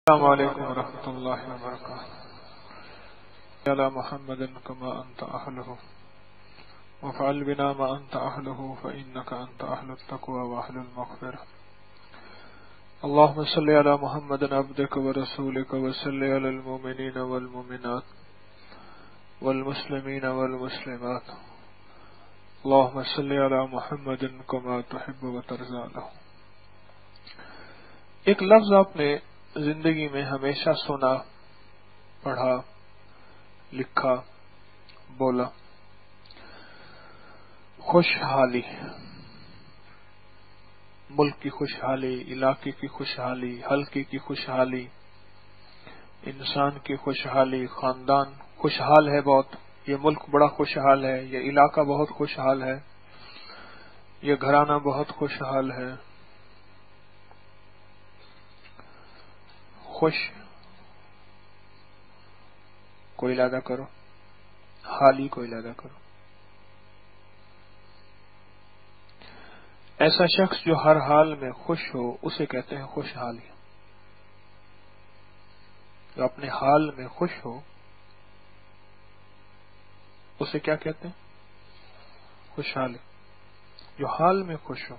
السلام علیکم ورحمۃ اللہ وبرکاتہ علی محمد کما انت اہلہ وفعل بنا ما انت اہلہ فانک انت اہل التقوی واہل المغفرہ اللهم صل علی محمد عبدک ورسولک وصل علی المؤمنین والمؤمنات والمسلمین والمسلمات اللهم صل علی محمد کما تحب وترضى له۔ ایک لفظ آپ نے زندگی میں ہمیشہ سنا، پڑھا، لکھا، بولا، خوشحالی۔ ملک کی خوشحالی، علاقے کی خوشحالی، حلقے کی خوشحالی، انسان کی خوشحالی، خاندان خوشحال ہے بہت، یہ ملک بڑا خوشحال ہے، یہ علاقہ بہت خوشحال ہے، یہ گھرانہ بہت خوشحال ہے۔ خوش کو ارادہ کرو، حالی کو ارادہ کرو۔ ایسا شخص جو ہر حال میں خوش ہو اسے کہتے ہیں خوشحالی۔ جو اپنے حال میں خوش ہو اسے کیا کہتے ہیں؟ خوشحالی۔ جو حال میں خوش ہو،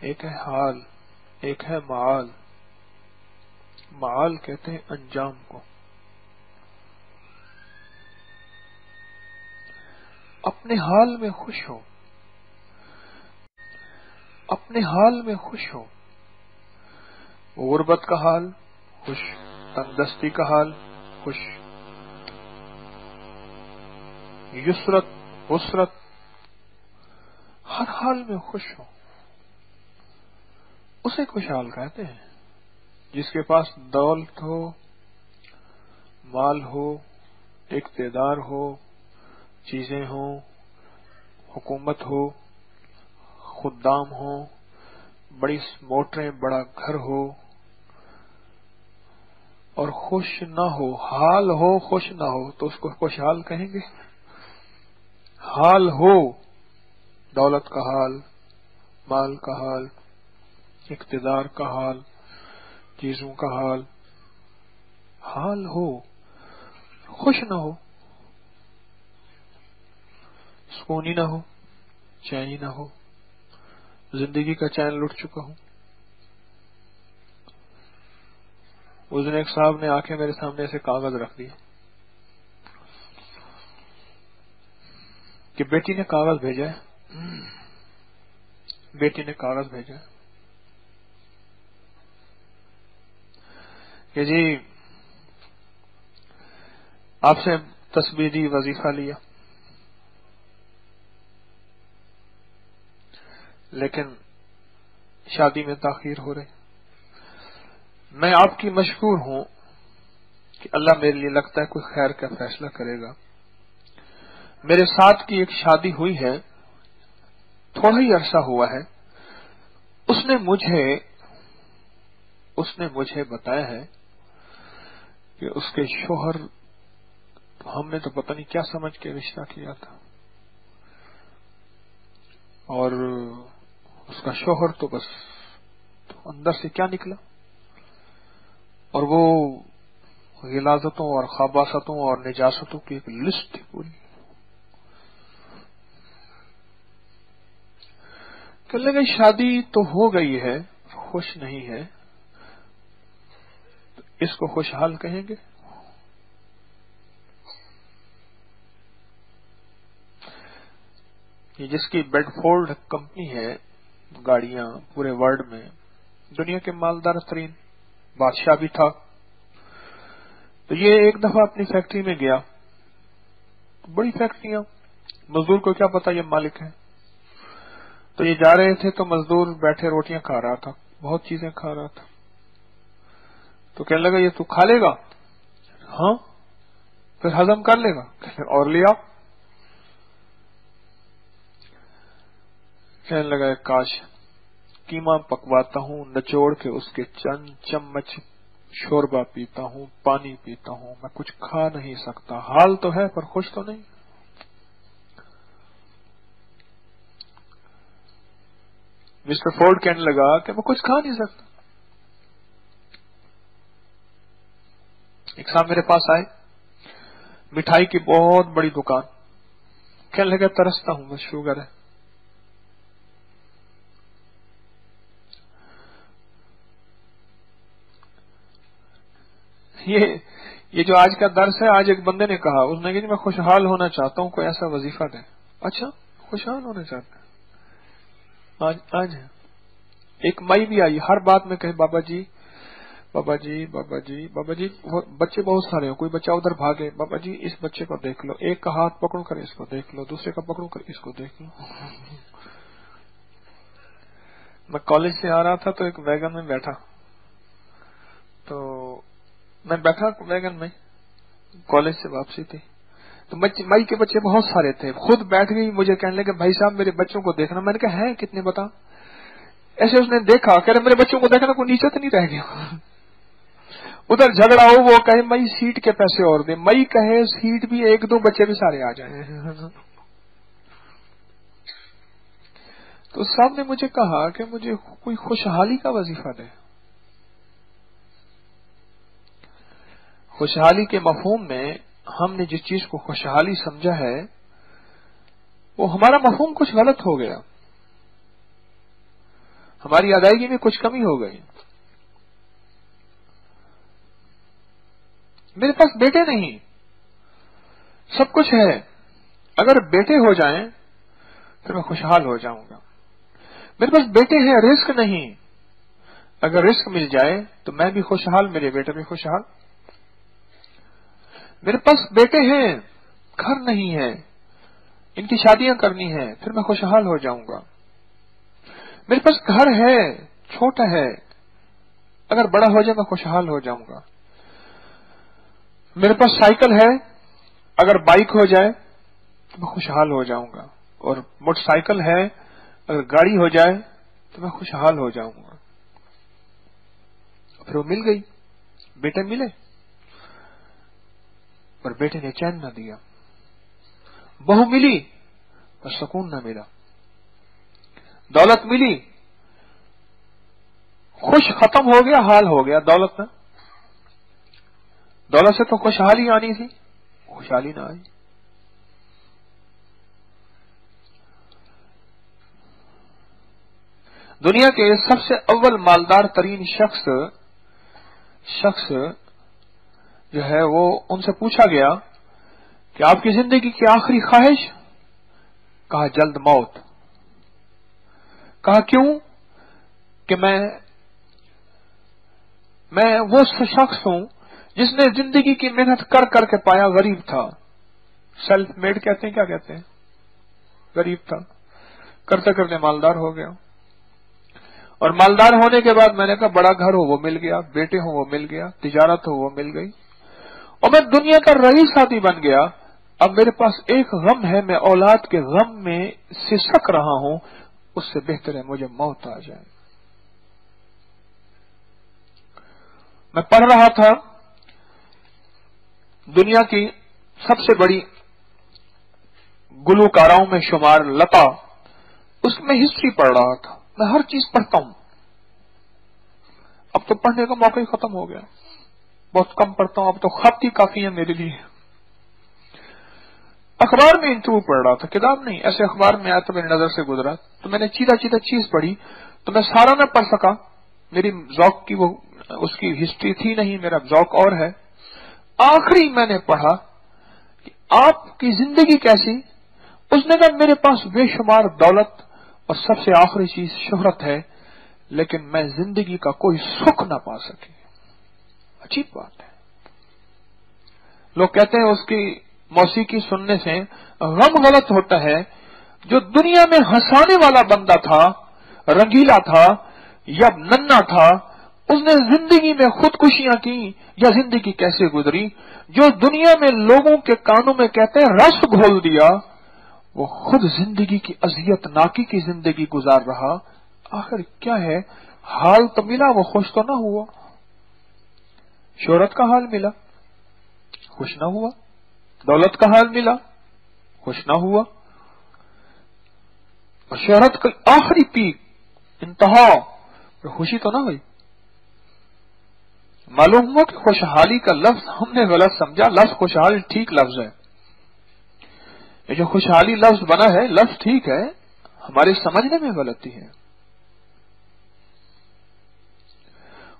ایک ہے حال، ایک ہے معال۔ معال کہتے ہیں انجام کو۔ اپنے حال میں خوش ہو، اپنے حال میں خوش ہو۔ غربت کا حال خوش، تندرستی کا حال خوش، یسرت عسرت، ہر حال میں خوش ہو، اسے خوشحال کہتے ہیں۔ جس کے پاس دولت ہو، مال ہو، اقتدار ہو، چیزیں ہوں، حکومت ہو، خدام ہو، بڑی موٹریں، بڑا گھر ہو اور خوش نہ ہو، حال ہو خوش نہ ہو تو اس کو خوشحال کہیں گے؟ حال ہو، دولت کا حال، مال کا حال، اقتدار کا حال، چیزوں کا حال، حال ہو، خوش نہ ہو، سکونی نہ ہو، چینی نہ ہو، زندگی کا چین لٹ چکا ہوں۔ اس دن ایک صاحب نے آ کے میرے سامنے ایسے کاغذ رکھ دیا کہ بیٹی نے کاغذ بھیجا ہے، بیٹی نے کاغذ بھیجا ہے کہ جی آپ سے تسبیحی وظیفہ لیا، لیکن شادی میں تاخیر ہو رہی۔ میں آپ کی مشکور ہوں کہ اللہ میرے لیے لگتا ہے کوئی خیر کا فیصلہ کرے گا۔ میرے ساتھ کی ایک شادی ہوئی ہے، تھوڑا ہی عرصہ ہوا ہے، اس نے مجھے بتایا ہے کہ اس کے شوہر، ہم نے تو پتہ نہیں کیا سمجھ کے رشتہ کیا تھا، اور اس کا شوہر تو بس اندر سے کیا نکلا، اور وہ غلاظتوں اور خباثتوں اور نجاستوں کی ایک لسٹ تھی پوری۔ کہنے لگے شادی تو ہو گئی ہے، خوش نہیں ہے، تو اس کو خوشحال کہیں گے؟ یہ جس کی بیڈ فورڈ کمپنی ہے، گاڑیاں پورے ورلڈ میں، دنیا کے مالدار ترین بادشاہ بھی تھا، تو یہ ایک دفعہ اپنی فیکٹری میں گیا، بڑی فیکٹریاں، مزدور کو کیا پتا یہ مالک ہے، تو یہ جا رہے تھے تو مزدور بیٹھے روٹیاں کھا رہا تھا، بہت چیزیں کھا رہا تھا، تو کہنے لگا یہ تو کھا لے گا؟ ہاں، پھر ہضم کر لے گا؟ اور لیا؟ کہنے لگا کاش کیما پکواتا ہوں، نچوڑ کے اس کے چند چمچ شوربہ پیتا ہوں، پانی پیتا ہوں، میں کچھ کھا نہیں سکتا، حال تو ہے پر خوش تو نہیں۔ مسٹر فورڈ کہنے لگا کہ میں کچھ کھا نہیں سکتا، एक साहब मेरे पास आए, मिठाई की बहुत बड़ी दुकान, कहने लगे तरसता हूं, बस शुगर है। ये जो आज का दर्स है, आज एक बंदे ने कहा, उसने कहा कि मैं खुशहाल होना चाहता हूं, कोई ऐसा वजीफा दे। अच्छा, खुशहाल होना चाहता है? आज है। एक माई भी आई, हर बात में कहे बाबा जी बाबा जी बाबा जी बाबा जी। बच्चे बहुत सारे हो, कोई बच्चा उधर भागे, बाबा जी इस बच्चे को देख लो, एक का हाथ पकड़ो कर इसको देख लो, दूसरे का पकड़ो कर इसको देख लो। मैं कॉलेज से आ रहा था तो एक वैगन में बैठा, तो मैं बैठा वैगन में, कॉलेज से वापसी थी, तो माई के बच्चे बहुत सारे थे, खुद बैठ गई, मुझे कहने लगे भाई साहब मेरे बच्चों को देखना। मैंने कहा है कितने बता? ऐसे उसने देखा, कह रहे मेरे बच्चों को देखना, कोई नीचे तो नहीं रह गया। उधर झगड़ा हो, वो कहे मई सीट के पैसे और दे, मई कहे सीट भी एक दो बच्चे भी सारे आ जाए। तो साहब ने मुझे कहा कि मुझे कोई खुशहाली का वजीफा दे। खुशहाली के मफहूम में हमने जिस चीज को खुशहाली समझा है, वो हमारा मफहूम कुछ गलत हो गया, हमारी अदायगी में कुछ कमी हो गई। मेरे पास बेटे नहीं, सब कुछ है, अगर बेटे हो जाएं तो मैं खुशहाल हो जाऊंगा। मेरे पास बेटे हैं, रिस्क नहीं, अगर रिस्क मिल जाए तो मैं भी खुशहाल, मेरे बेटे भी खुशहाल। मेरे पास बेटे हैं, घर नहीं है, इनकी शादियां करनी है, फिर मैं खुशहाल हो जाऊंगा। मेरे पास घर है, छोटा है, अगर बड़ा हो जाए मैं खुशहाल हो जाऊंगा। मेरे पास साइकिल है, अगर बाइक हो जाए तो मैं खुशहाल हो जाऊंगा, और मोटरसाइकिल है, अगर गाड़ी हो जाए तो मैं खुशहाल हो जाऊंगा। फिर वो मिल गई, बेटे मिले, पर बेटे ने चैन न दिया। बहू मिली पर सुकून न मिला। दौलत मिली, खुश खत्म हो गया, हाल हो गया दौलत में। दौलत से तो खुशहाली आनी थी, खुशहाली ना आई। दुनिया के सबसे अव्वल मालदार तरीन शख्स जो है, वो उनसे पूछा गया कि आपकी जिंदगी की आखिरी ख्वाहिश? कहा जल्द मौत। कहा क्यों? कि मैं वो शख्स हूं जिसने जिंदगी की मेहनत कर करके पाया, गरीब था, सेल्फ मेड कहते हैं, क्या कहते हैं, गरीब था, करते करते मालदार हो गया। और मालदार होने के बाद मैंने कहा बड़ा घर हो वो मिल गया, बेटे हो वो मिल गया, तिजारत हो वो मिल गई, और मैं दुनिया का रईस आदमी बन गया। अब मेरे पास एक गम है, मैं औलाद के गम में सिसक रहा हूं, उससे बेहतर है मुझे मौत आ जाए। मैं पढ़ रहा था, दुनिया की सबसे बड़ी गुलकाराओं में शुमार लता, उसमें हिस्ट्री पढ़ रहा था। मैं हर चीज पढ़ता हूं, अब तो पढ़ने का मौका ही खत्म हो गया, बहुत कम पढ़ता हूं, अब तो खत ही काफी है मेरे लिए। अखबार में इंटरव्यू पढ़ रहा था, किताब नहीं, ऐसे अखबार में आया तो मेरी नजर से गुजरा, तो मैंने सीधा चीज पढ़ी, तो मैं सारा न पढ़ सका, मेरी ज़ौक की वो उसकी हिस्ट्री थी नहीं, मेरा ज़ौक और है। आखिरी मैंने पढ़ा कि आपकी जिंदगी कैसी? उसने कहा मेरे पास बेशुमार दौलत और सबसे आखिरी चीज शोहरत है, लेकिन मैं जिंदगी का कोई सुख ना पा सकी। अजीब बात है। लोग कहते हैं उसकी मौसीकी सुनने से गम गलत होता है। जो दुनिया में हंसाने वाला बंदा था, रंगीला था या नन्हा था, उसने जिंदगी में खुदकुशियां की या जिंदगी कैसे गुजरी। जो दुनिया में लोगों के कानों में कहते हैं रस घोल दिया, वो खुद जिंदगी की अजियत नाकी की जिंदगी गुजार रहा। आखिर क्या है? हाल तो मिला, वो खुश तो ना हुआ। शोहरत का हाल मिला, खुश ना हुआ। दौलत का हाल मिला, खुश ना हुआ। और शोहरत की आखिरी पीक, इंतहा, खुशी तो ना हुई। معلوم ہوا کہ خوشحالی کا لفظ ہم نے غلط سمجھا. لفظ خوشحال ٹھیک لفظ ہے. یہ جو خوشحالی لفظ بنا ہے لفظ ٹھیک ہے, ہمارے سمجھنے میں غلطی ہے.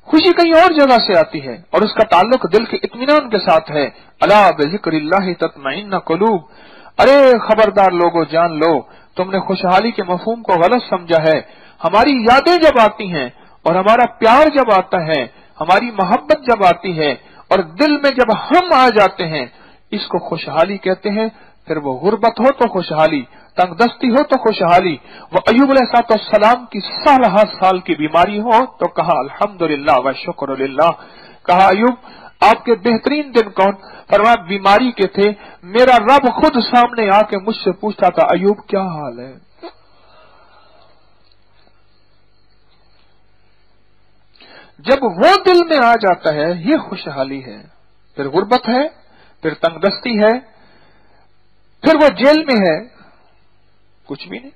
خوشی کہیں اور جگہ سے آتی ہے اور اس کا تعلق دل کے اطمینان کے ساتھ ہے. الا بذکر اللہ تطمئن قلوب. ارے خبردار لوگو, جان لو تم نے خوشحالی کے مفہوم کو غلط سمجھا ہے. ہماری یادیں جب آتی ہیں اور ہمارا پیار جب آتا ہے, ہماری محبت جب آتی ہے اور دل میں جب ہم آ جاتے ہیں, اس کو خوشحالی کہتے ہیں. پھر وہ غربت ہو تو خوشحالی, تنگ دستی ہو تو خوشحالی. وہ ایوب علیہ السلام کی سال کی بیماری ہو تو کہا الحمدللہ و شکر للہ. کہا ایوب آپ کے بہترین دن کون؟ فرمایا بیماری کے تھے. میرا رب خود سامنے آ کے مجھ سے پوچھتا تھا ایوب کیا حال ہے. جب وہ دل میں آ جاتا ہے یہ خوشحالی ہے. پھر غربت ہے, پھر تنگ دستی ہے, پھر وہ جیل میں ہے, کچھ بھی نہیں.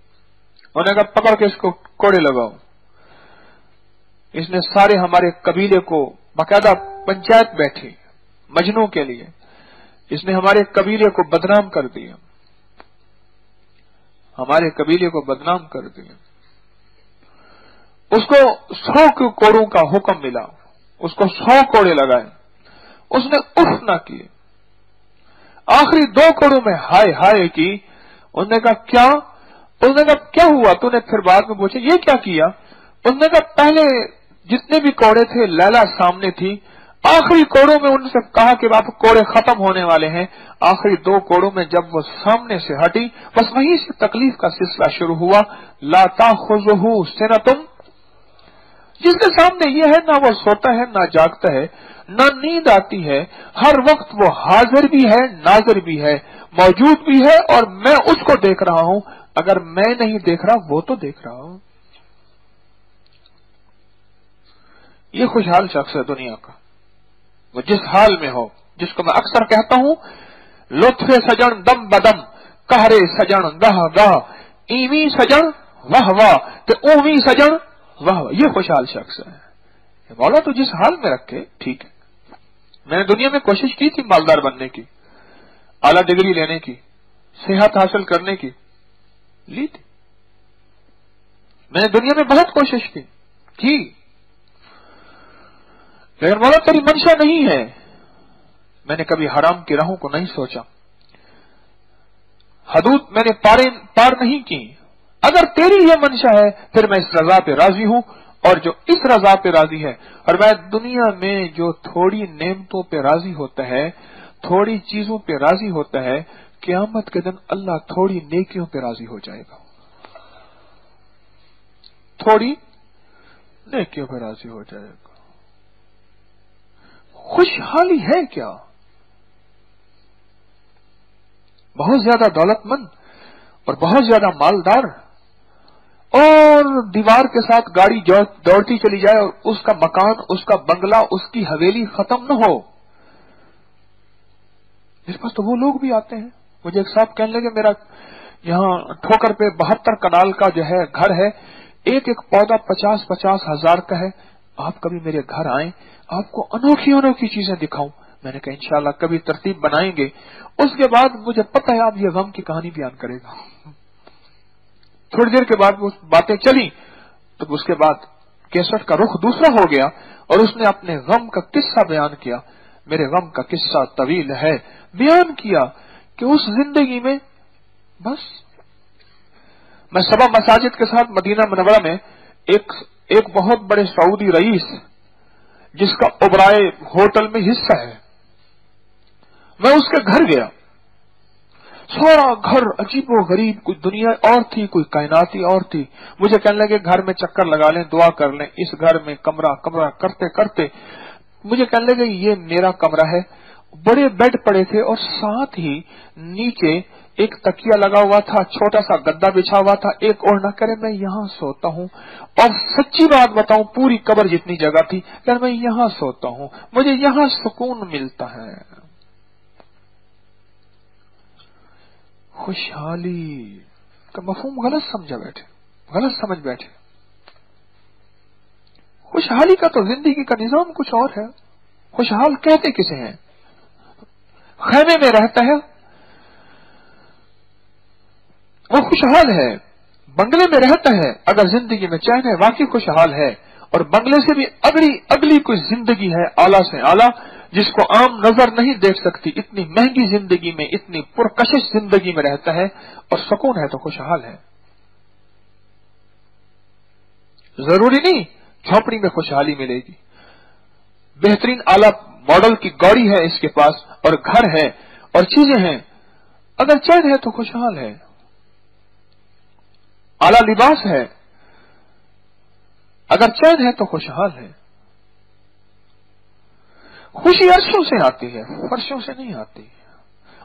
انہوں نے کہا پکڑ کے اس کو کوڑے لگاؤ. اس نے سارے ہمارے قبیلے کو, باقاعدہ پنچایت بیٹھی مجنوں کے لیے, اس نے ہمارے قبیلے کو بدنام کر دیا, ہمارے قبیلے کو بدنام کر دیا. اس کو 100 کوڑوں کا حکم ملا, اس کو 100 کوڑے لگائے, اس نے اف نہ کیے. آخری 2 کوڑوں میں ہائے ہائے کی. انہوں نے کہا کیا؟ انہوں نے کہا کیا ہوا؟ تو نے پھر بعد میں پوچھا یہ کیا کیا؟ انہوں نے کہا پہلے جتنے بھی کوڑے تھے لیلا سامنے تھی, آخری کوڑوں میں ان سے کہا کہ آپ کوڑے ختم ہونے والے ہیں. آخری 2 کوڑوں میں جب وہ سامنے سے ہٹی, بس وہیں سے تکلیف کا سلسلہ شروع ہوا. لا تاخذہ سنۃ, جس کے سامنے یہ ہے نہ وہ سوتا ہے نہ جاگتا ہے, نہ نیند آتی ہے, ہر وقت وہ حاضر بھی ہے ناظر بھی ہے, موجود بھی ہے, اور میں اس کو دیکھ رہا ہوں. اگر میں نہیں دیکھ رہا وہ تو دیکھ رہا ہوں. یہ خوشحال شخص ہے دنیا کا, وہ جس حال میں ہو, جس کو میں اکثر کہتا ہوں لطف سجن دم بدم, قہرے سجن گاہ گاہ, ایویں سجن واہ واہ تے اوویں سجن واہ واہ. یہ خوشحال شخص ہے. مولا تو جس حال میں رکھے ٹھیک ہے. میں نے دنیا میں کوشش کی تھی مالدار بننے کی, اعلیٰ ڈگری لینے کی, صحت حاصل کرنے کی, لی تھی. میں نے دنیا میں بہت کوشش کی, لیکن مولا تیری منشا نہیں ہے. میں نے کبھی حرام کی راہوں کو نہیں سوچا, حدود میں نے پار نہیں کی. اگر تیری یہ منشا ہے پھر میں اس رضا پہ راضی ہوں, اور جو اس رضا پہ راضی ہے. اور میں دنیا میں جو تھوڑی نعمتوں پہ راضی ہوتا ہے, تھوڑی چیزوں پہ راضی ہوتا ہے, قیامت کے دن اللہ تھوڑی نیکیوں پہ راضی ہو جائے گا, تھوڑی نیکیوں پہ راضی ہو جائے گا. خوشحالی ہے کیا؟ بہت زیادہ دولت مند اور بہت زیادہ مالدار اور دیوار کے ساتھ گاڑی دوڑتی چلی جائے اور اس کا مکان, اس کا بنگلہ, اس کی حویلی ختم نہ ہو. اس پاس تو وہ لوگ بھی آتے ہیں. مجھے ایک صاحب کہنے لگے میرا یہاں ٹھوکر پہ 72 کنال کا جو ہے گھر ہے, ایک ایک پودا 50-50 ہزار کا ہے. آپ کبھی میرے گھر آئیں, آپ کو انوکھی چیزیں دکھاؤں. میں نے کہا انشاءاللہ کبھی ترتیب بنائیں گے. اس کے بعد مجھے پتہ ہے آپ یہ غم کی کہانی بیان کرے گا. تھوڑی دیر کے بعد وہ باتیں چلی تو اس کے بعد کیسٹ کا رخ دوسرا ہو گیا اور اس نے اپنے غم کا قصہ بیان کیا. میرے غم کا قصہ طویل ہے. بیان کیا کہ اس زندگی میں بس میں سبا مساجد کے ساتھ مدینہ منورہ میں ایک بہت بڑے سعودی رئیس جس کا اوبرائے ہوٹل میں حصہ ہے, میں اس کے گھر گیا. سارا گھر عجیب و غریب, کوئی دنیا اور تھی, کوئی کائناتی اور تھی. مجھے کہنے لگے گھر میں چکر لگا لیں, دعا کر لیں. اس گھر میں کمرہ کرتے کرتے مجھے کہنے لگے یہ میرا کمرہ ہے. بڑے بیڈ پڑے تھے اور ساتھ ہی نیچے ایک تکیہ لگا ہوا تھا, چھوٹا سا گدا بچھا ہوا تھا. ایک اور نہ کرے میں یہاں سوتا ہوں, اور سچی بات بتاؤں پوری قبر جتنی جگہ تھی کہ میں یہاں سوتا ہوں, مجھے یہاں سکون ملتا ہے. خوشحالی کا مفہوم غلط سمجھ بیٹھے. خوشحالی کا تو زندگی کا نظام کچھ اور ہے. खुशहाल कहते किसे हैं? खैमे में रहता है वो खुशहाल है, बंगले में रहता है अगर जिंदगी में चैन है वाकई खुशहाल है। और बंगले से भी अगली कोई जिंदगी है आला से आला, जिसको आम नजर नहीं देख सकती, इतनी महंगी जिंदगी में, इतनी पुरकशिश जिंदगी में रहता है और सुकून है तो खुशहाल है। जरूरी नहीं झोपड़ी में खुशहाली मिलेगी, बेहतरीन आला मॉडल की गाड़ी है इसके पास और घर है और चीजें हैं, अगर चैन है तो खुशहाल है। आला लिबास है, अगर चैन है तो खुशहाल है। खुशी अर्शों से आती है, फर्शों से नहीं आती।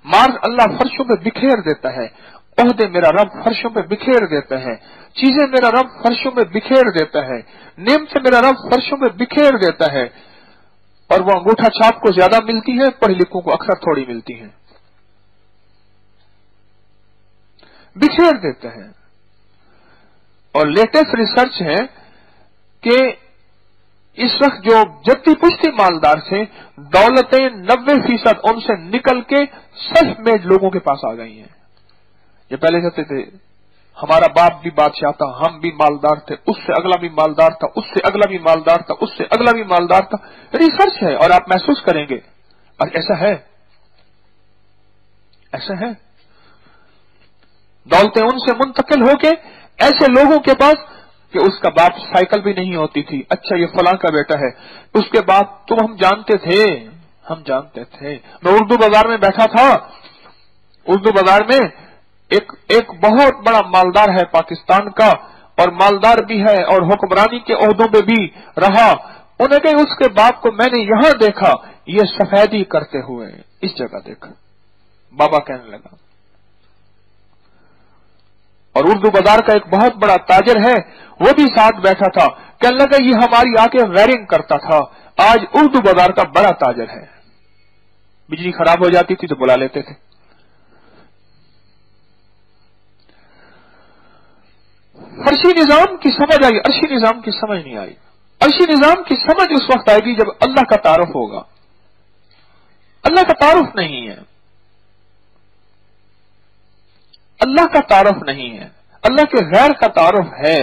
मार्ग अल्लाह फर्शों पे बिखेर देता है, ओहदे मेरा रब फर्शों पे बिखेर देता है, चीजें मेरा रब फर्शों पे बिखेर देता है, नेमतें मेरा रब फर्शों पे बिखेर देता है। और वो अंगूठा छाप को ज्यादा मिलती है, पढ़े लिखों को अक्सर थोड़ी मिलती है। बिखेर देता है। और लेटेस्ट रिसर्च है कि इस वक्त जो जत्ती पुश्ती मालदार थे, दौलतें 90% उनसे निकल के सेल्फ मेड लोगों के पास आ गई हैं। ये पहले कहते थे हमारा बाप भी बादशाह था, हम भी मालदार थे, उससे अगला भी मालदार था, उससे अगला भी मालदार था, उससे अगला भी मालदार था। रिसर्च है और आप महसूस करेंगे और ऐसा है, ऐसा है। दौलतें उनसे मुंतकिल होके ऐसे लोगों के पास कि उसका बाप साइकिल भी नहीं होती थी, अच्छा ये फलां का बेटा है, उसके बाद तुम हम जानते थे, हम जानते थे। मैं उर्दू बाजार में बैठा था, उर्दू बाजार में एक बहुत बड़ा मालदार है पाकिस्तान का, और मालदार भी है और हुक्मरानी के ओहदों पे भी रहा। उन्हें कहा उसके बाप को मैंने यहां देखा, ये सफेदी करते हुए इस जगह देखा। बाबा कहने लगा। और उर्दू बाजार का एक बहुत बड़ा ताजर है, वो भी साथ बैठा था, कहने लगा ये हमारी आके वेयरिंग करता था, आज उर्दू बाजार का बड़ा ताजर है। बिजली खराब हो जाती थी तो बुला लेते थे। फर्शी निजाम की समझ आई, अर्शी निजाम की समझ नहीं आई। अर्शी निजाम की समझ उस वक्त आएगी जब अल्लाह का तारुफ होगा। अल्लाह का तारुफ नहीं है, अल्लाह का तारुफ नहीं है, अल्लाह के गैर का तारुफ है।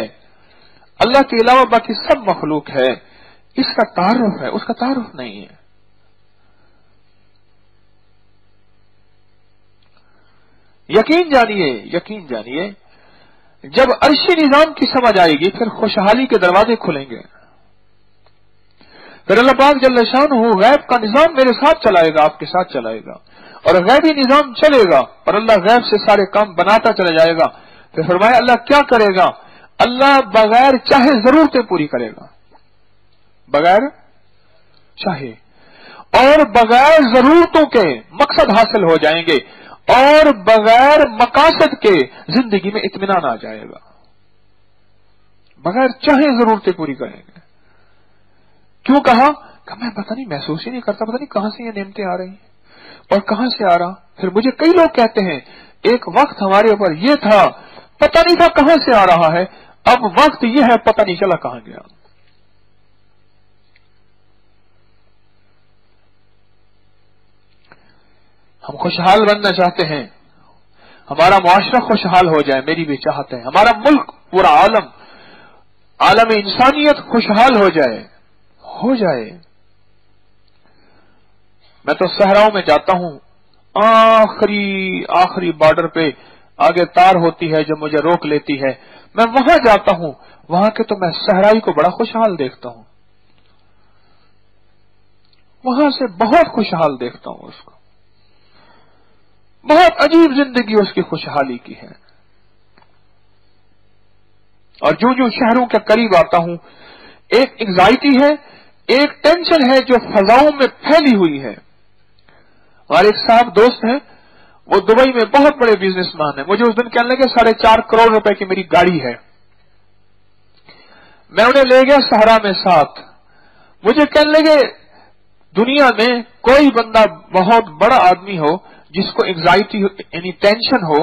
अल्लाह के अलावा बाकी सब मखलूक है, इसका तारुफ है, उसका तारुफ नहीं है। यकीन जानिए, यकीन जानिए, जब अर्शी निजाम की समझ आएगी फिर खुशहाली के दरवाजे खुलेंगे। फिर अल्लाह पाक जल्ल शानहू गैब का निजाम मेरे साथ चलाएगा, आपके साथ चलाएगा, और गैबी निजाम चलेगा और अल्लाह गैब से सारे काम बनाता चला जाएगा। फिर फरमाया अल्लाह क्या करेगा? अल्लाह बगैर चाहे जरूरतें पूरी करेगा, बगैर चाहे, और बगैर जरूरतों के मकसद हासिल हो जाएंगे, और बगैर मकासद के जिंदगी में इत्मीनान आ जाएगा। बगैर चाहे जरूरतें पूरी करेंगे। क्यों कहा? मैं पता नहीं, महसूस ही नहीं करता, पता नहीं कहां से ये नेमतें आ रही और कहां से आ रहा। फिर मुझे कई लोग कहते हैं एक वक्त हमारे ऊपर ये था, पता नहीं था कहां से आ रहा है, अब वक्त ये है पता नहीं चला कहां गया। हम खुशहाल बनना चाहते हैं, हमारा मुआशरा खुशहाल हो जाए, मेरी भी चाहत है, हमारा मुल्क पूरा आलम इंसानियत खुशहाल हो जाए, हो जाए। मैं तो सहराओं में जाता हूं, आखिरी बॉर्डर पे आगे तार होती है जो मुझे रोक लेती है, मैं वहां जाता हूं, वहां के तो मैं सहराई को बड़ा खुशहाल देखता हूं, वहां से बहुत खुशहाल देखता हूं उसको, बहुत अजीब जिंदगी उसकी खुशहाली की है। और जो जो शहरों के करीब आता हूं, एक एंग्जाइटी है, एक टेंशन है जो फजाओं में फैली हुई है। हमारे एक साहब दोस्त हैं, वो दुबई में बहुत बड़े बिजनेसमैन है, मुझे उस दिन कहने लगे 4.5 करोड़ रुपए की मेरी गाड़ी है। मैं उन्हें ले गया सहरा में साथ, मुझे कहने लगे दुनिया में कोई बंदा बहुत बड़ा आदमी हो जिसको एंग्जाइटी यानी टेंशन हो,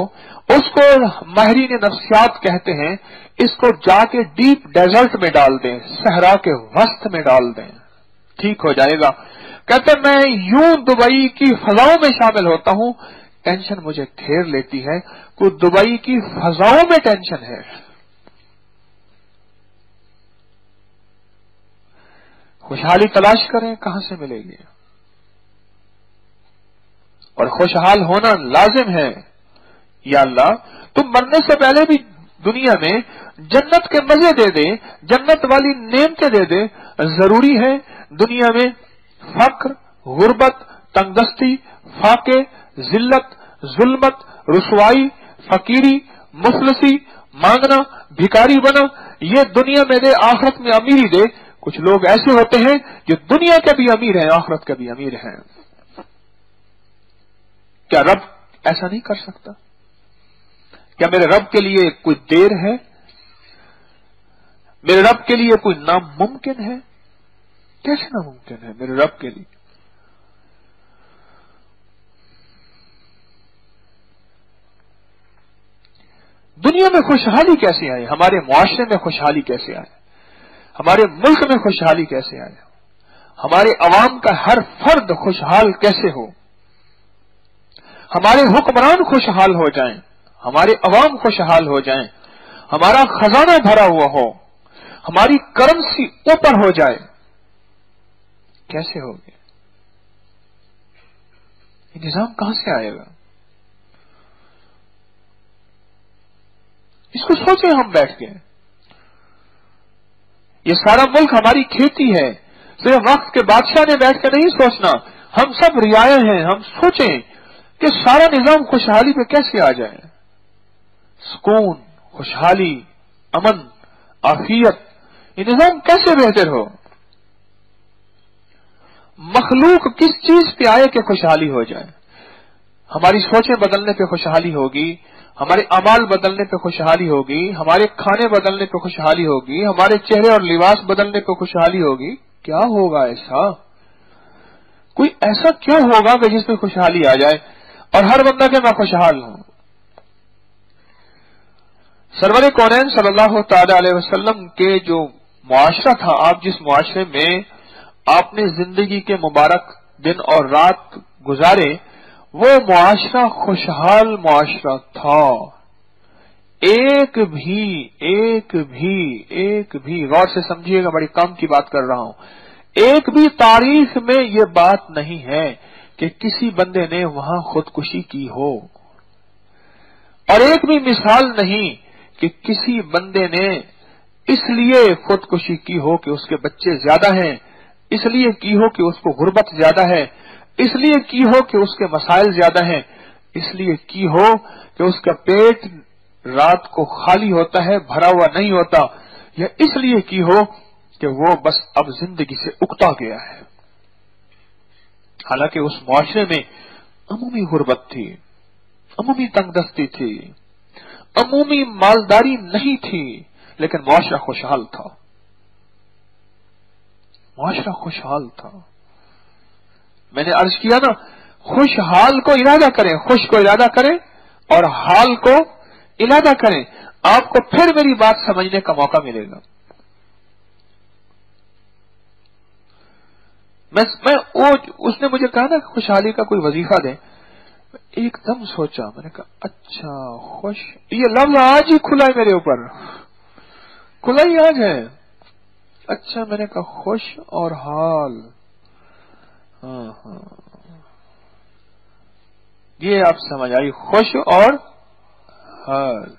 उसको माहिरीन नफ्सियात कहते हैं, इसको जाके डीप डेजर्ट में डाल दें, सहरा के वस्त में डाल दें, ठीक हो जाएगा। کہتے میں یوں دبئی کی فضاؤں میں شامل ہوتا ہوں، ٹینشن مجھے گھیر لیتی ہے، کہ دبئی کی فضاؤں میں ٹینشن ہے۔ خوشحالی تلاش کریں، کہاں سے ملے گی؟ اور خوشحال ہونا لازم ہے۔ یا اللہ تم مرنے سے پہلے بھی دنیا میں جنت کے مزے دے دے، جنت والی نعمتیں دے دے۔ ضروری ہے دنیا میں فقر، غربت، تنگدستی، فاقے، ذلت، ظلمت، رسوائی، فقیری، مفلسی، مانگنا، بھکاری بنا، یہ دنیا میں دے آخرت میں امیری دے؟ کچھ لوگ ایسے ہوتے ہیں جو دنیا کے بھی امیر ہیں، آخرت کے بھی امیر ہیں۔ کیا رب ایسا نہیں کر سکتا؟ کیا میرے رب کے لیے کوئی دیر ہے؟ میرے رب کے لیے کوئی ناممکن ہے؟ کیسے ناممکن ہے میرے رب کے لیے؟ دنیا میں خوشحالی کیسے آئے؟ ہمارے معاشرے میں خوشحالی کیسے آئے؟ ہمارے ملک میں خوشحالی کیسے آئے؟ ہمارے عوام کا ہر فرد خوشحال کیسے ہو؟ ہمارے حکمران خوشحال ہو جائیں، ہمارے عوام خوشحال ہو جائیں، ہمارا خزانہ بھرا ہوا ہو، ہماری کرنسی اوپر ہو جائے، کیسے ہوگی؟ یہ نظام کہاں سے آئے گا؟ اس کو سوچیں ہم بیٹھ کے۔ یہ سارا ملک ہماری کھیتی ہے، صرف وقت کے بادشاہ نے بیٹھ کے نہیں سوچنا، ہم سب رعایا ہیں۔ ہم سوچیں کہ سارا نظام خوشحالی پہ کیسے آ جائے، سکون، خوشحالی، امن، عافیت، یہ نظام کیسے بہتر ہو؟ مخلوق کس چیز پہ آئے کہ خوشحالی ہو جائے؟ ہماری سوچیں بدلنے پہ خوشحالی ہوگی، ہمارے اعمال بدلنے پہ خوشحالی ہوگی، ہمارے کھانے بدلنے پہ خوشحالی ہوگی، ہمارے چہرے اور لباس بدلنے پہ خوشحالی ہوگی۔ کیا ہوگا ایسا؟ کوئی ایسا کیا ہوگا کہ جس میں خوشحالی آ جائے اور ہر بندہ کہ میں خوشحال ہوں؟ سرور کونین صلی اللہ تعالی علیہ وسلم کے جو معاشرہ تھا، آپ جس معاشرے میں آپ نے زندگی کے مبارک دن اور رات گزارے، وہ معاشرہ خوشحال معاشرہ تھا۔ ایک بھی غور سے سمجھیے گا، بڑی کم کی بات کر رہا ہوں، ایک بھی تاریخ میں یہ بات نہیں ہے کہ کسی بندے نے وہاں خودکشی کی ہو، اور ایک بھی مثال نہیں کہ کسی بندے نے اس لیے خودکشی کی ہو کہ اس کے بچے زیادہ ہیں، اس لیے کی ہو کہ اس کو غربت زیادہ ہے، اس لیے کی ہو کہ اس کے مسائل زیادہ ہیں، اس لیے کی ہو کہ اس کا پیٹ رات کو خالی ہوتا ہے، بھرا ہوا نہیں ہوتا، یا اس لیے کی ہو کہ وہ بس اب زندگی سے اکتا گیا ہے۔ حالانکہ اس معاشرے میں عمومی غربت تھی، عمومی تنگدستی تھی، عمومی مالداری نہیں تھی، لیکن معاشرہ خوشحال تھا، معاشرہ خوشحال تھا۔ میں نے عرض کیا نا، خوشحال کو ارادہ کریں، خوش کو ارادہ کریں اور حال کو ارادہ کریں، آپ کو پھر میری بات سمجھنے کا موقع ملے گا۔ اس نے مجھے کہا نا کہ خوشحالی کا کوئی وظیفہ دیں، ایک دم سوچا، میں نے کہا اچھا خوش، یہ لفظ آج ہی کھلا ہے میرے اوپر، کھلا ہی آج ہے۔ اچھا، میں نے کہا خوش اور حال، ہاں یہ آپ سمجھ آئی، خوش اور حال،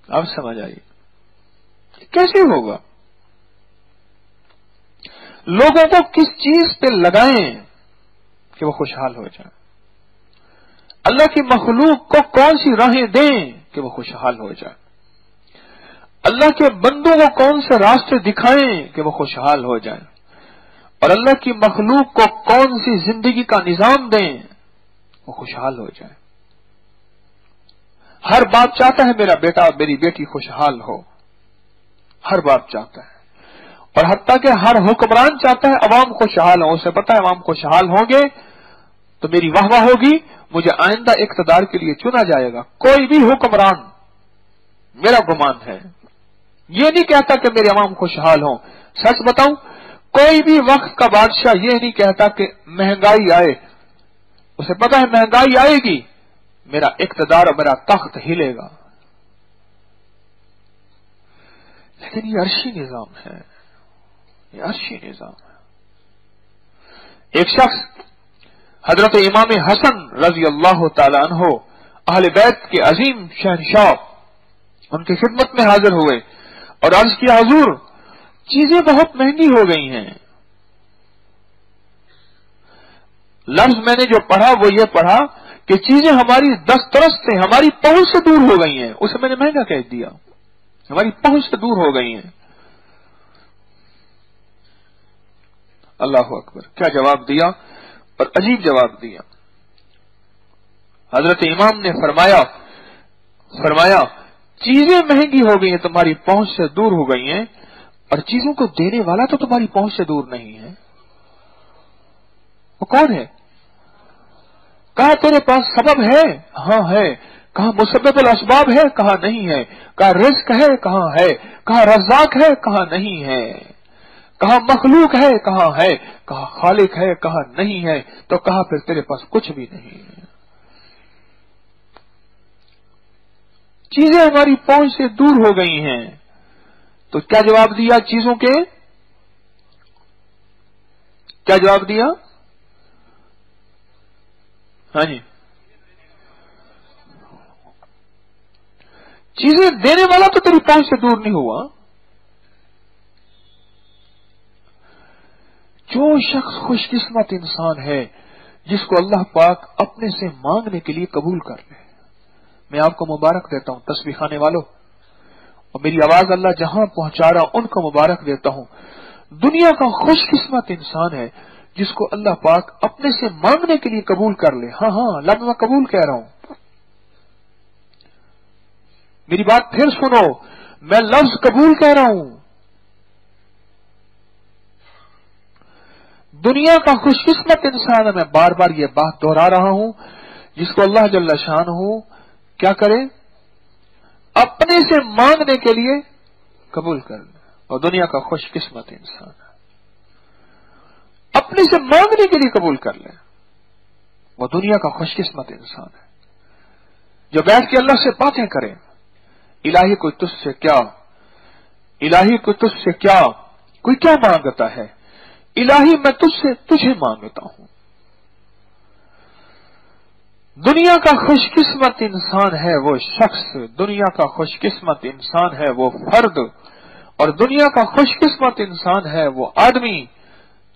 اب سمجھ آئی کیسے ہوگا؟ لوگوں کو کس چیز پہ لگائیں کہ وہ خوشحال ہو جائیں؟ اللہ کی مخلوق کو کون سی راہیں دیں کہ وہ خوشحال ہو جائیں؟ اللہ کے بندوں کو کون سے راستے دکھائیں کہ وہ خوشحال ہو جائیں؟ اور اللہ کی مخلوق کو کون سی زندگی کا نظام دیں وہ خوشحال ہو جائیں؟ ہر باپ چاہتا ہے میرا بیٹا میری بیٹی خوشحال ہو، ہر باپ چاہتا ہے، اور حتیٰ کہ ہر حکمران چاہتا ہے عوام خوشحال ہوں، اسے پتہ ہے عوام خوشحال ہوں گے تو میری واہ واہ ہوگی، مجھے آئندہ اقتدار کے لیے چنا جائے گا۔ کوئی بھی حکمران، میرا گمان ہے یہ نہیں کہتا کہ میرے عوام خوشحال ہوں. سچ بتاؤں، کوئی بھی وقت کا بادشاہ یہ نہیں کہتا کہ مہنگائی آئے. اسے پتا ہے مہنگائی آئے گی، میرا اقتدار اور میرا تخت ہلے گا. لیکن یہ عرشی نظام ہے، یہ عرشی نظام ہے. ایک شخص حضرت امام حسن رضی اللہ تعالی عنہ اہل بیت کے عظیم شہنشاہ ان کی خدمت میں حاضر ہوئے اور عرض کیا، حضور چیزیں بہت مہنگی ہو گئی ہیں. لفظ میں نے جو پڑھا وہ یہ پڑھا کہ چیزیں ہماری دسترس سے، ہماری پہنچ سے دور ہو گئی ہیں. اسے میں نے مہنگا کہہ دیا، ہماری پہنچ سے دور ہو گئی ہیں. اللہ اکبر، کیا جواب دیا، اور عجیب جواب دیا. حضرت امام نے فرمایا چیزیں مہنگی ہو گئی ہیں، تمہاری پہنچ سے دور ہو گئی ہیں، اور چیزوں کو دینے والا تو تمہاری پہنچ سے دور نہیں ہے. وہ کون ہے؟ کہا تیرے پاس سبب ہے؟ ہاں ہے. کہا مسبب الاسباب ہے؟ کہا نہیں ہے. کہا رزق ہے؟ کہاں ہے. کہا رزاق ہے؟ کہا نہیں ہے. کہا مخلوق ہے؟ کہاں ہے. کہا خالق ہے؟ کہا نہیں ہے. تو کہا پھر تیرے پاس کچھ بھی نہیں ہے. چیزیں ہماری پہنچ سے دور ہو گئی ہیں. تو کیا جواب دیا چیزوں کے؟ کیا جواب دیا؟ ہاں جی، چیزیں دینے والا تو تیری پہنچ سے دور نہیں ہوا. جو شخص خوش قسمت انسان ہے جس کو اللہ پاک اپنے سے مانگنے کے لیے قبول کر لے. میں آپ کو مبارک دیتا ہوں تسبیح خانے والوں، اور میری آواز اللہ جہاں پہنچا رہا ان کو مبارک دیتا ہوں. دنیا کا خوش قسمت انسان ہے جس کو اللہ پاک اپنے سے مانگنے کے لیے قبول کر لے. ہاں ہاں، لفظ میں قبول کہہ رہا ہوں، میری بات پھر سنو، میں لفظ قبول کہہ رہا ہوں. دنیا کا خوش قسمت انسان ہے، میں بار بار یہ بات دہرا رہا ہوں، جس کو اللہ جل شانہ کیا کرے، اپنے سے مانگنے کے لیے قبول کر لے. اور دنیا کا خوش قسمت انسان ہے اپنے سے مانگنے کے لیے قبول کر لے، وہ دنیا کا خوش قسمت انسان ہے جو بیٹھ کے اللہ سے باتیں کرے. الہی کوئی تجھ سے کیا، الہی کوئی تجھ سے کیا، کوئی کیا مانگتا ہے، الہی میں تجھے مانگتا ہوں. دنیا کا خوش قسمت انسان ہے وہ شخص، دنیا کا خوش قسمت انسان ہے وہ فرد، اور دنیا کا خوش قسمت انسان ہے وہ آدمی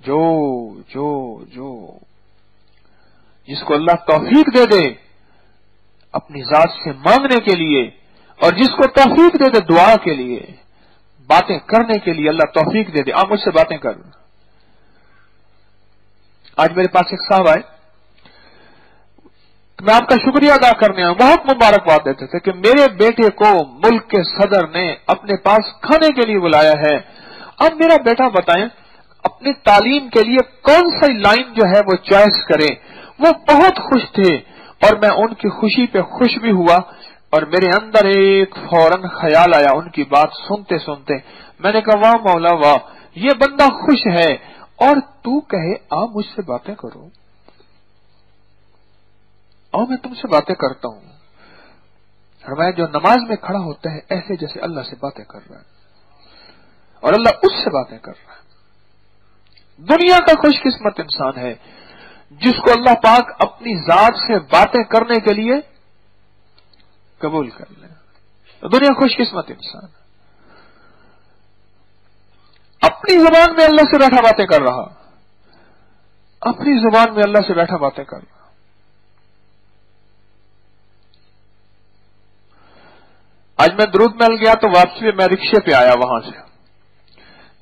جو جس کو اللہ توفیق دے دے اپنی ذات سے مانگنے کے لیے، اور جس کو توفیق دے دے دعا کے لیے، باتیں کرنے کے لیے اللہ توفیق دے دے. آپ مجھ سے باتیں کر. آج میرے پاس ایک صاحب آئے، میں آپ کا شکریہ ادا کرنے آؤں، بہت مبارکباد دیتے تھے کہ میرے بیٹے کو ملک کے صدر نے اپنے پاس کھانے کے لیے بلایا ہے. اب میرا بیٹا بتائیں اپنی تعلیم کے لیے کون سی لائن جو ہے وہ چوائس کرے. وہ بہت خوش تھے اور میں ان کی خوشی پہ خوش بھی ہوا، اور میرے اندر ایک فوراً خیال آیا ان کی بات سنتے سنتے. میں نے کہا واہ مولا واہ، یہ بندہ خوش ہے اور تو کہے آپ مجھ سے باتیں کرو، اور میں تم سے باتیں کرتا ہوں. فرمایا جو نماز میں کھڑا ہوتا ہے ایسے جیسے اللہ سے باتیں کر رہا ہے اور اللہ اس سے باتیں کر رہا ہے. دنیا کا خوش قسمت انسان ہے جس کو اللہ پاک اپنی ذات سے باتیں کرنے کے لیے قبول کر لے. دنیا خوش قسمت انسان ہے، اپنی زبان میں اللہ سے بیٹھا باتیں کر رہا، اپنی زبان میں اللہ سے بیٹھا باتیں کر رہا. آج میں درود محل گیا تو واپسی میں رکشے پہ آیا، وہاں سے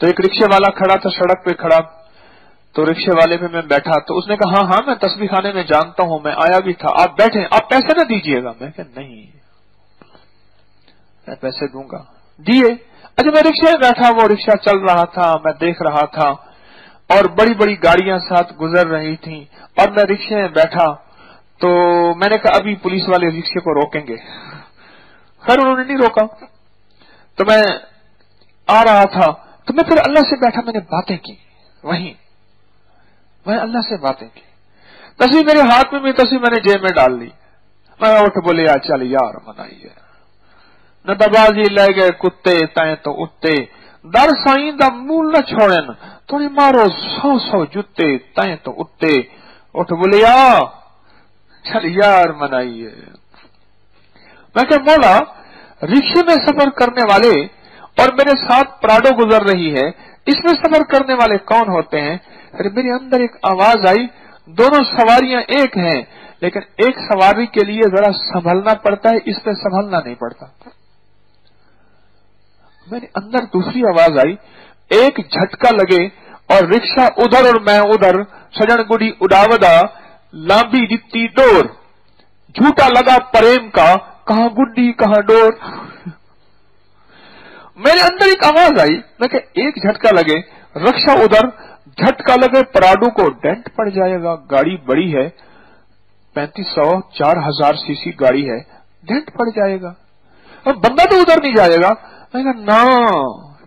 تو ایک رکشے والا کھڑا تھا سڑک پہ کھڑا، تو رکشے والے پہ میں بیٹھا تو اس نے کہا ہاں میں تسبیح خانے میں جانتا ہوں، میں آیا بھی تھا، آپ بیٹھیں، آپ پیسے نہ دیجیے گا. میں کہا نہیں میں پیسے دوں گا. دیے. اچھا میں رکشے میں بیٹھا، وہ رکشہ چل رہا تھا، میں دیکھ رہا تھا اور بڑی بڑی گاڑیاں ساتھ گزر رہی تھیں اور میں رکشے میں بیٹھا. تو میں نے کہا ابھی پولیس والے رکشے کو روکیں گے. خیر انہوں نے نہیں روکا. تو میں आ रहा था तो मैं फिर अल्लाह से बैठा, मैंने बातें की, मैं अल्लाह से बातें की। तस्वीर मेरे हाथ में भी, तस्वीर मैंने जेब में डाल ली। मैं उठ बोले यार चल यार मनाइए न दबाजी ले गए कुत्ते तय तो उत्ते, दर साईं दा मूल न छोड़न थोड़ी मारो 100 जुत्ते तय तो उत्ते। उठ बोले यार चल यार मनाइए। मैं क्या मौला, रिक्शे में सफर करने वाले और मेरे साथ प्राडो गुजर रही है, इसमें सफर करने वाले कौन होते हैं? फिर मेरे अंदर एक आवाज आई, दोनों सवारियां एक हैं, लेकिन एक सवारी के लिए जरा संभलना पड़ता है, इस पे संभलना नहीं पड़ता। मेरे अंदर दूसरी आवाज आई, एक झटका लगे और रिक्शा उधर और मैं उधर, सजन गुड़ी उड़ावदा लांबी दित्ती डोर, झूठा लगा प्रेम का कहां गुड्डी कहां डोर। मेरे अंदर एक आवाज आई, मैं कि एक झटका लगे, रिक्शा उधर, झटका लगे प्राडो को डेंट पड़ जाएगा, गाड़ी बड़ी है, 3500 4000 सीसी गाड़ी है, डेंट पड़ जाएगा और बंदा तो उधर नहीं जाएगा। मैं कहा ना।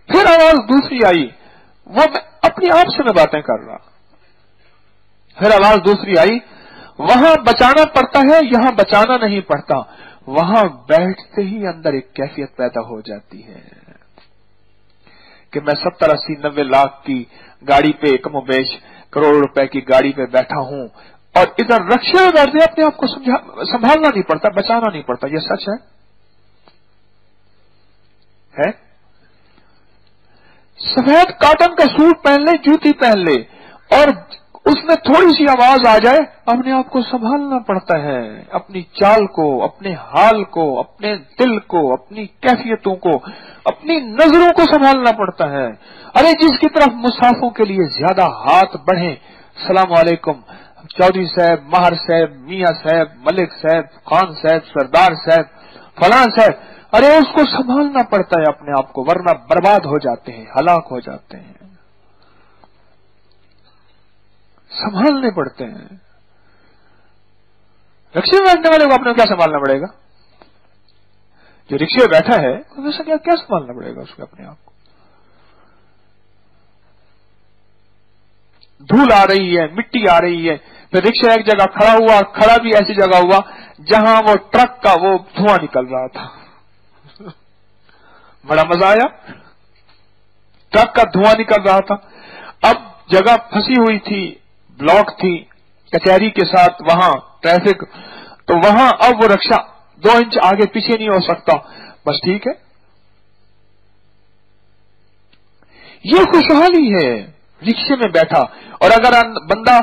फिर आवाज दूसरी आई, वो मैं अपने आप से मैं बातें कर रहा। फिर आवाज दूसरी आई, वहां बचाना पड़ता है, यहां बचाना नहीं पड़ता। वहां बैठते ही अंदर एक कैफियत पैदा हो जाती है कि मैं 70 80 90 लाख की गाड़ी पे, कमोबेश करोड़ रुपए की गाड़ी पे बैठा हूं और इधर रिक्शे में बैठते अपने आप को संभालना नहीं पड़ता, बचाना नहीं पड़ता। ये सच है? सफेद कॉटन का सूट पहन ले, जूती पहन ले और उसमें थोड़ी सी आवाज आ जाए, अपने आप को संभालना पड़ता है, अपनी चाल को, अपने हाल को, अपने दिल को, अपनी कैफियतों को, अपनी नजरों को संभालना पड़ता है। अरे जिसकी तरफ मुसाफों के लिए ज्यादा हाथ बढ़े, सलाम वालेकुम चौधरी साहब, माहर साहब, मियां साहब, मलिक साहब, खान साहब, सरदार साहब, फलान साहब, अरे उसको संभालना पड़ता है अपने आप को, वरना बर्बाद हो जाते हैं, हलाक हो जाते हैं, संभालने पड़ते हैं। रिक्शे में बैठने वाले को अपने क्या संभालना पड़ेगा? जो रिक्शे में बैठा है वैसा क्या संभालना पड़ेगा उसको अपने आप को? धूल आ रही है, मिट्टी आ रही है, फिर रिक्शा एक जगह खड़ा हुआ, खड़ा भी ऐसी जगह हुआ जहां वो ट्रक का वो धुआं निकल रहा था। बड़ा मजा आया, ट्रक का धुआं निकल रहा था। अब जगह फंसी हुई थी, ब्लॉक थी कचहरी के साथ, वहां ट्रैफिक, तो वहां अब वो रिक्शा 2 इंच आगे पीछे नहीं हो सकता, बस ठीक है। ये खुशहाली है रिक्शे में बैठा। और अगर बंदा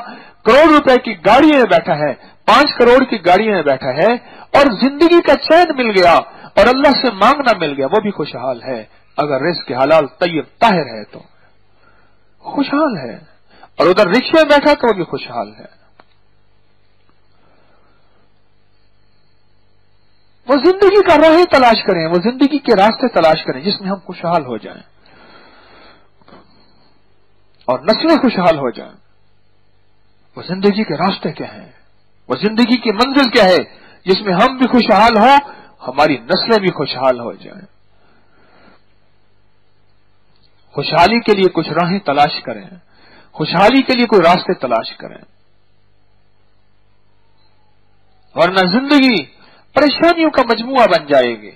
करोड़ रुपए की गाड़ी में बैठा है, 5 करोड़ की गाड़ी में बैठा है और जिंदगी का चैन मिल गया और अल्लाह से मांगना मिल गया, वो भी खुशहाल है। अगर रिस्क हलाल तैयब ताहिर है तो खुशहाल है, और उधर रिक्शे में बैठा तो वो भी खुशहाल है। वो जिंदगी का राह तलाश करें, वो जिंदगी के रास्ते तलाश करें जिसमें हम खुशहाल हो जाएं और नस्लें खुशहाल हो जाएं। वो जिंदगी के रास्ते क्या हैं, वो जिंदगी की मंजिल क्या है जिसमें हम भी खुशहाल हो, हमारी नस्लें भी खुशहाल हो जाएं। खुशहाली के लिए कुछ राहें तलाश करें, खुशहाली के लिए कोई रास्ते तलाश करें, वरना जिंदगी परेशानियों का मजमुआ बन जाएगी।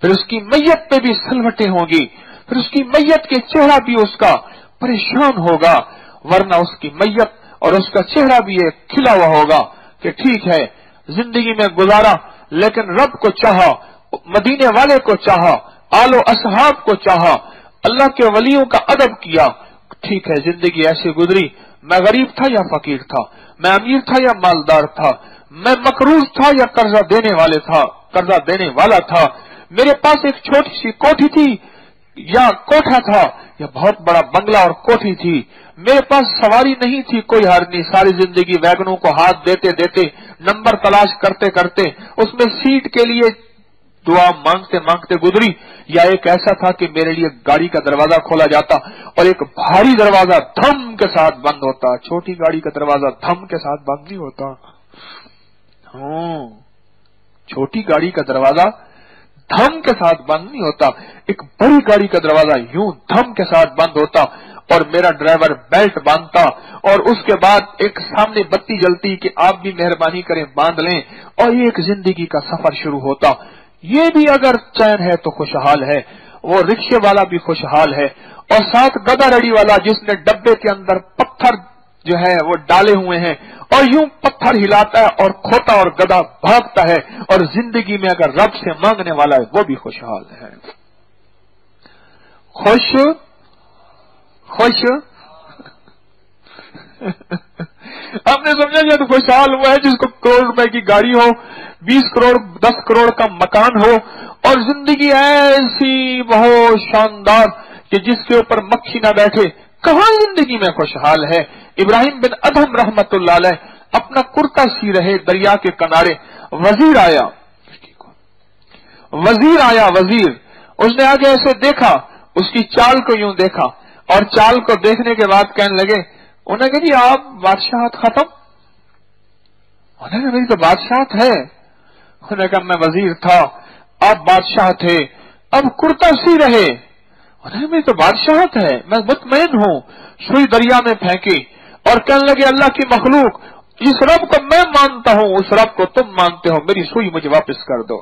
फिर उसकी मैयत पे भी सलवटें होंगी, फिर उसकी मैयत के चेहरा भी उसका परेशान होगा, वरना उसकी मैयत और उसका चेहरा भी एक खिला हुआ होगा कि ठीक है जिंदगी में गुजारा, लेकिन रब को चाहा, मदीने वाले को चाहा, आलो असहाब को चाहा, अल्लाह के वलियों का अदब किया। ठीक है जिंदगी ऐसे गुजरी, मैं गरीब था या फकीर था, मैं अमीर था या मालदार था, मैं मकरूज था या कर्जा देने वाला था, मेरे पास एक छोटी सी कोठी थी या कोठा था या बहुत बड़ा बंगला और कोठी थी, मेरे पास सवारी नहीं थी, कोई हार नहीं, सारी जिंदगी वैगनों को हाथ देते देते, नंबर तलाश करते करते, उसमें सीट के लिए दुआ मांगते मांगते गुजरी, या एक ऐसा था कि मेरे लिए गाड़ी का दरवाजा खोला जाता और एक भारी दरवाजा धम के साथ बंद होता। छोटी गाड़ी का दरवाजा धम के साथ बंद नहीं होता, छोटी गाड़ी का दरवाजा धम के साथ बंद नहीं होता। एक बड़ी गाड़ी का दरवाजा यूं धम के साथ बंद होता और मेरा ड्राइवर बेल्ट बांधता और उसके बाद एक सामने बत्ती जलती कि आप भी मेहरबानी करें बांध लें, और ये एक जिंदगी का सफर शुरू होता। ये भी अगर चैन है तो खुशहाल है, वो रिक्शे वाला भी खुशहाल है, और साथ गधा रड़ी वाला जिसने डब्बे के अंदर पत्थर जो है वो डाले हुए हैं और यूं पत्थर हिलाता है और खोता और गधा भागता है, और जिंदगी में अगर रब से मांगने वाला है वो भी खुशहाल है। खुश खुश आपने समझा क्या? तो खुशहाल हुआ है जिसको करोड़ रुपए की गाड़ी हो, 20 करोड़ 10 करोड़ का मकान हो, और जिंदगी ऐसी बहुत शानदार कि जिसके ऊपर मक्खी ना बैठे। कहां जिंदगी में खुशहाल है? इब्राहिम बिन अदहम रहमतुल्लाह अलैह अपना कुर्ता सी रहे दरिया के किनारे, वजीर आया वजीर। उसने आगे ऐसे देखा, उसकी चाल को यूं देखा, और चाल को देखने के बाद कहने लगे, उन्होंने कहा जी आप बादशाहत खत्म? उन्होंने कहा मेरी तो बादशाहत है। उन्होंने कहा मैं वजीर था, आप बादशाह थे, अब कुर्ता सी रहे। उन्होंने मेरी तो बादशाहत है, मैं मुतमईन हूं। सुई दरिया में फेंकी और कहने लगे अल्लाह की मखलूक, जिस रब को मैं मानता हूं उस रब को तुम मानते हो, मेरी सुई मुझे वापस कर दो।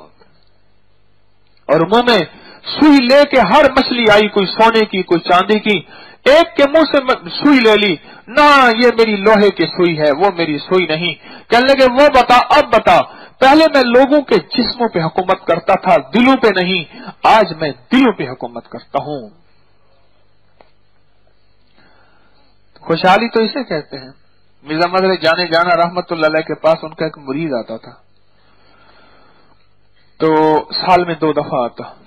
और मुंह में सुई लेके हर मछली आई, कोई सोने की कोई चांदी की, एक के मुंह से सुई ले ली, ना ये मेरी लोहे की सुई है, वो मेरी सुई नहीं। कहने लगे वो बता, अब बता, पहले मैं लोगों के जिस्मों पे हुकूमत करता था, दिलों पे नहीं, आज मैं दिलों पे हुकूमत करता हूं। खुशहाली तो इसे कहते हैं। मिर्जा मदर जाने जाना रहमतुल्लाह अलैह के पास उनका एक मुरीद आता था, तो साल में 2 दफा आता।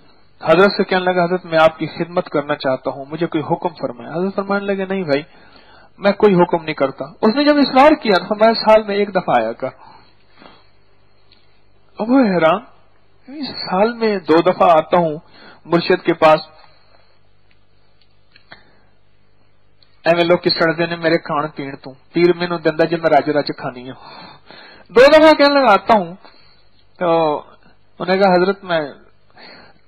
हजरत से कहने लगा हजरत मैं आपकी खिदमत करना चाहता हूं, मुझे कोई हुक्म फरमाए। हजरत फरमाने लगे नहीं भाई मैं कोई हुक्म नहीं करता। उसने जब इसरार किया तो फरमाया साल में 1 दफा आया कर। अब वो हैरान, साल में 2 दफा आता हूं मुर्शिद के पास, एवं लोग किस तरह ने मेरे खान पीण तू पीर मैनू दिंदा जे मैं राजो राज खानी हूं। 2 दफा कहने लगा आता हूं, तो उन्होंने कहा हजरत मैं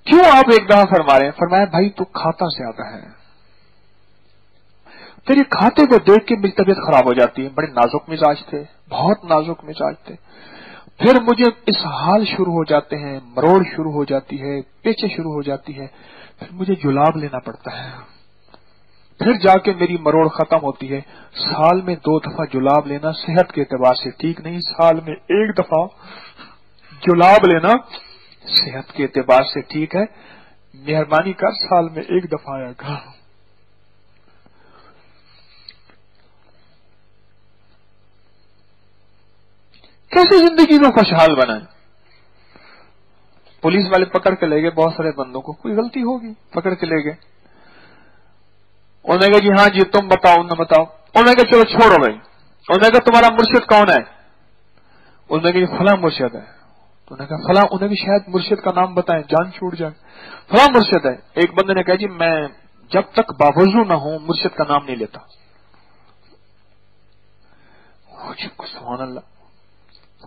क्यों आप 1 दफा फरमा रहे हैं? फरमाया भाई तू खाता ज्यादा है, तेरे खाते को देख के मेरी तबीयत खराब हो जाती है। बड़े नाजुक मिजाज थे, बहुत नाजुक मिजाज थे। फिर मुझे इस हाल शुरू हो जाते हैं, मरोड़ शुरू हो जाती है, पेचे शुरू हो जाती है, फिर मुझे जुलाब लेना पड़ता है, फिर जाके मेरी मरोड़ खत्म होती है। साल में 2 दफा जुलाब लेना सेहत के एतबार से ठीक नहीं, साल में 1 दफा जुलाब लेना सेहत के एतबार से ठीक है। मेहरबानी कर साल में 1 दफा आया कर। कैसे जिंदगी में खुशहाल बनाए? पुलिस वाले पकड़ के ले गए बहुत सारे बंदों को, कोई गलती होगी, पकड़ के ले गए। उन्होंने कहा जी हाँ जी तुम बताओ न बताओ। उन्होंने कहा चलो छोड़ो भाई। उन्होंने कहा तुम्हारा मुर्शिद कौन है? उन्होंने कहा फला मुर्शिद है। तो उन्होंने कहा फला, उन्होंने कहा शायद मुर्शिद का नाम बताएं जान छूट जाए। फला मुर्शिद है। एक बंदे ने कहा जी मैं जब तक बावजू न हूं मुर्शिद का नाम नहीं लेता। सुभान अल्लाह।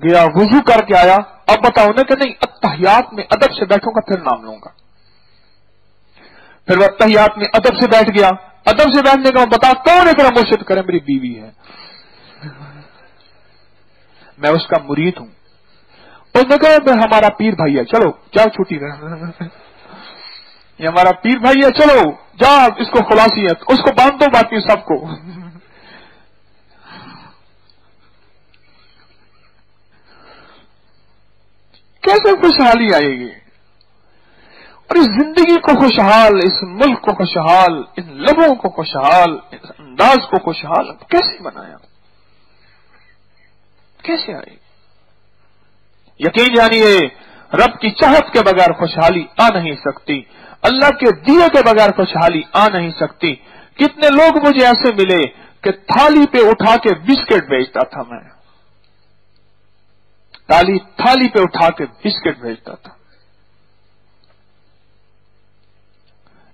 गया वुजू करके आया, अब बताओ। उन्होंने कहा नहीं अत्तहियात में अदब से बैठूंगा फिर नाम लूंगा। फिर वह अत्तहियात में अदब से बैठ गया। अदब से बैठने का बता कौन है तेरा मुर्शिद? करे मेरी बीवी है, मैं उसका मुरीद हूं। उसने कहा हमारा पीर भाई है, चलो जाओ छुट्टी रहे। ये हमारा पीर भाई है, चलो जा इसको खुलासियत उसको बांध दो बाकी सबको। कैसे खुशहाली आएगी? और इस जिंदगी को खुशहाल, इस मुल्क को खुशहाल, इन लबों को खुशहाल, इस अंदाज को खुशहाल कैसे बनाया? कैसे आएगी? यकीन जानिए रब की चाहत के बगैर खुशहाली आ नहीं सकती, अल्लाह के दिए के बगैर खुशहाली आ नहीं सकती। कितने लोग मुझे ऐसे मिले कि थाली पे उठा के बिस्किट बेचता था मैं, थाली पे उठा के बिस्किट भेजता था।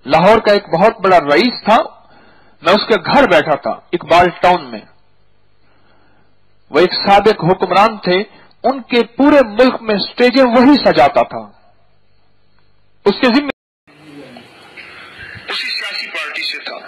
लाहौर का एक बहुत बड़ा रईस था, मैं उसके घर बैठा था इकबाल टाउन में। वो एक साबिक हुक्मरान थे, उनके पूरे मुल्क में स्टेजें वही सजाता था। उसके जिम्मे उसी सियासी पार्टी से था।